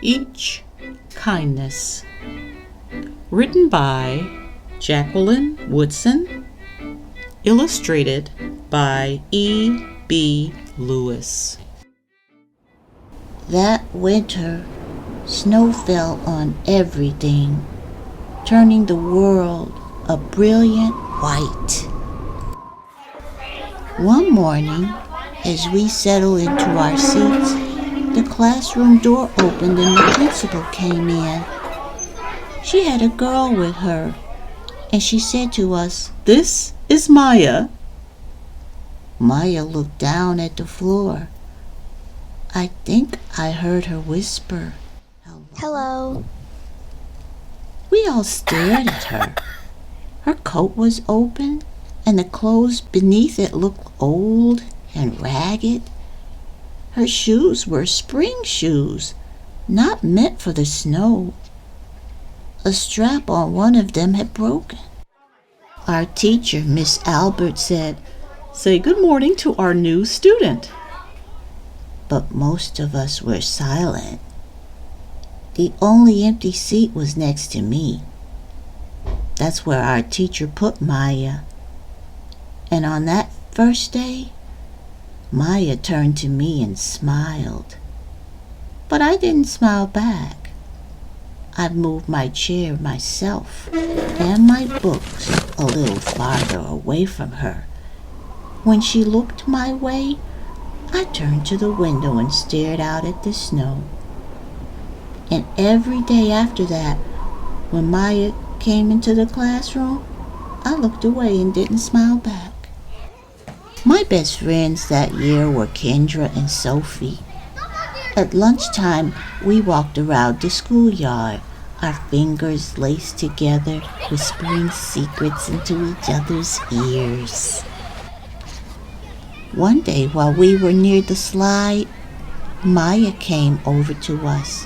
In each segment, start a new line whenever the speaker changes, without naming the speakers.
Each kindness. Written by Jacqueline Woodson. Illustrated by E.B. Lewis.
That winter, snow fell on everything, turning the world a brilliant white. One morning, as we settled into our seats, the classroom door opened and the principal came in. She had a girl with her, and she said to us,
"This is Maya."
Maya looked down at the floor. I think I heard her whisper,
"Hello."
We all stared at her. Her coat was open, and the clothes beneath it looked old and ragged. Her shoes were spring shoes, not meant for the snow. A strap on one of them had broken. Our teacher, Miss Albert, said,
"Say good morning to our new student."
but most of us were silent. The only empty seat was next to me. That's where our teacher put Maya. And on that first day, Maya turned to me and smiled. But I didn't smile back. I moved my chair myself and my books a little farther away from her. When she looked my way, I turned to the window and stared out at the snow. And every day after that, when Maya came into the classroom, I looked away and didn't smile back. My best friends that year were Kendra and Sophie. At lunchtime, we walked around the schoolyard, our fingers laced together, whispering secrets into each other's ears. One day, while we were near the slide, Maya came over to us.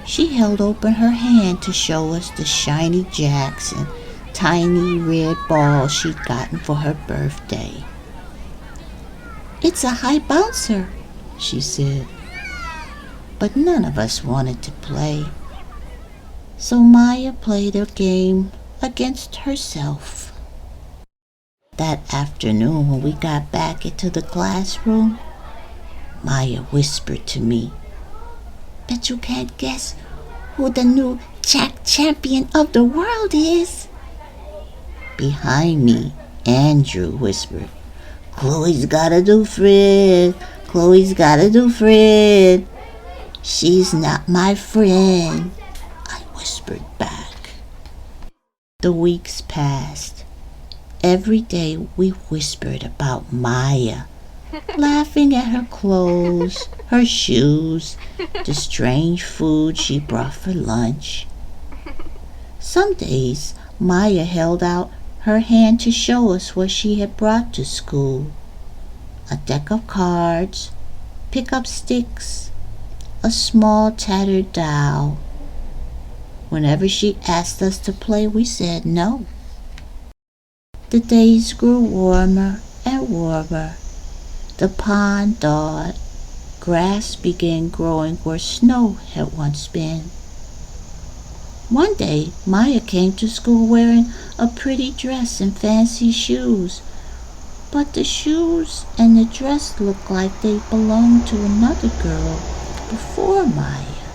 She held open her hand to show us the shiny jacks and tiny red balls she'd gotten for her birthday. "It's a high bouncer," she said. But none of us wanted to play. So Maya played a game against herself. That afternoon, when we got back into the classroom, Maya whispered to me, "Bet you can't guess who the new Jack champion of the world is." Behind me, Andrew whispered, "Chloe's gotta do Fred. Chloe's gotta do Fred." "She's not my friend," I whispered back. The weeks passed. Every day we whispered about Maya, laughing at her clothes, her shoes, the strange food she brought for lunch. Some days Maya held out her hand to show us what she had brought to school. A deck of cards, pick-up sticks, a small tattered doll. Whenever she asked us to play, we said no. The days grew warmer and warmer. The pond thawed. Grass began growing where snow had once been. One day, Maya came to school wearing a pretty dress and fancy shoes. But the shoes and the dress looked like they belonged to another girl before Maya.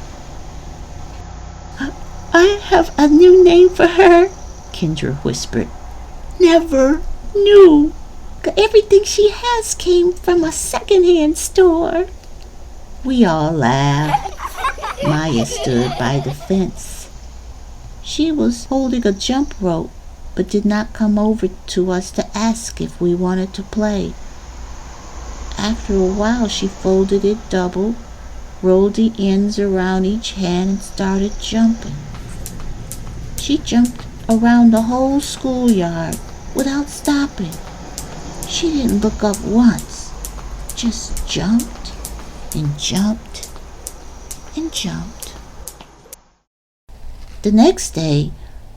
"I have a new name for her," Kendra whispered. "Never knew. Everything she has came from a second-hand store." We all laughed. Maya stood by the fence. She was holding a jump rope, but did not come over to us to ask if we wanted to play. After a while, she folded it double, rolled the ends around each hand, and started jumping. She jumped around the whole schoolyard without stopping. She didn't look up once, just jumped and jumped and jumped. The next day,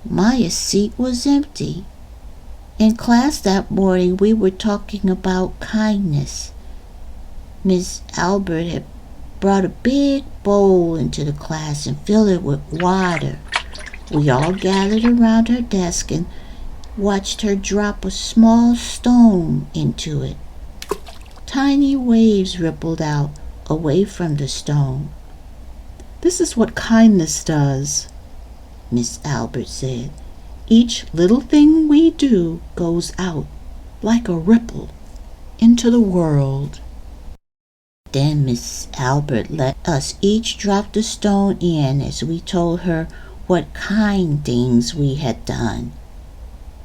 Maya's seat was empty. In class that morning, we were talking about kindness. Miss Albert had brought a big bowl into the class and filled it with water. We all gathered around her desk and watched her drop a small stone into it. Tiny waves rippled out away from the stone.
"This is what kindness does,"
Miss Albert said.
"Each little thing we do goes out like a ripple into the world."
Then Miss Albert let us each drop the stone in as we told her what kind things we had done.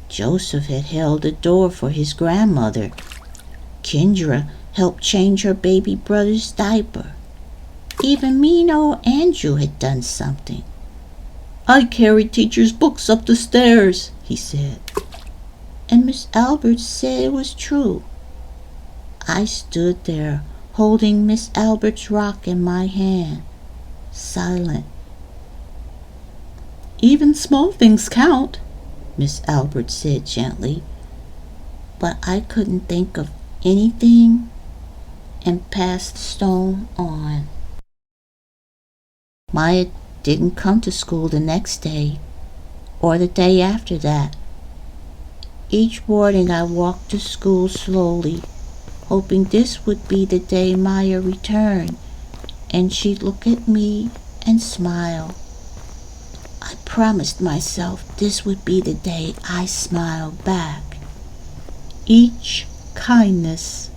Joseph had held the door for his grandmother. Kendra helped change her baby brother's diaper. Even mean old Andrew had done something.
"I carried teacher's books up the stairs," he said.
And Miss Albert said it was true. I stood there holding Miss Albert's rock in my hand, silent.
"Even small things count,"
Miss Albert said gently. But I couldn't think of anything and passed the stone on. Maya didn't come to school the next day or the day after that. Each morning I walked to school slowly, hoping this would be the day Maya returned and she'd look at me and smile. I promised myself this would be the day I smiled back.
"Each kindness,"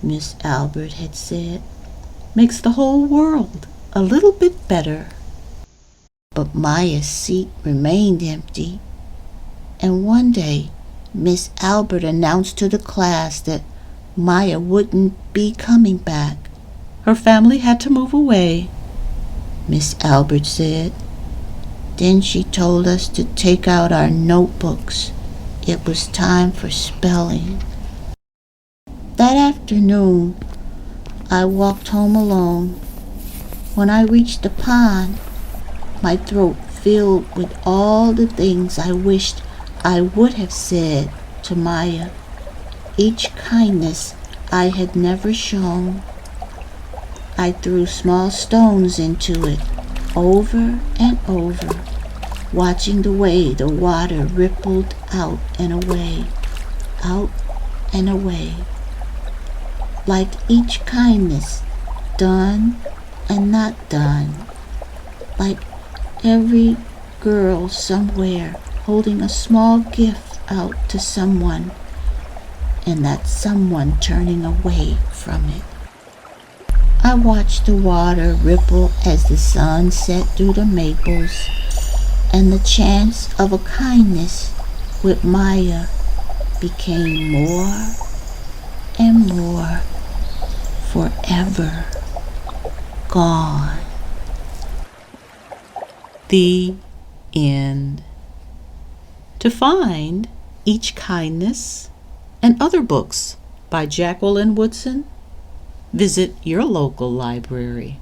Miss Albert had said,
"makes the whole world a little bit better."
But Maya's seat remained empty, and one day Miss Albert announced to the class that Maya wouldn't be coming back.
"Her family had to move away,"
Miss Albert said. Then she told us to take out our notebooks. It was time for spelling. That afternoon, I walked home alone. When I reached the pond, my throat filled with all the things I wished I would have said to Maya. Each kindness I had never shown. I threw small stones into it over and over, watching the way the water rippled out and away, like each kindness done and not done, like every girl somewhere holding a small gift out to someone, and that someone turning away from it. I watched the water ripple as the sun set through the maples, and the chance of a kindness with Maya became more and more forever gone.
The end. To find Each Kindness and other books by Jacqueline Woodson, visit your local library.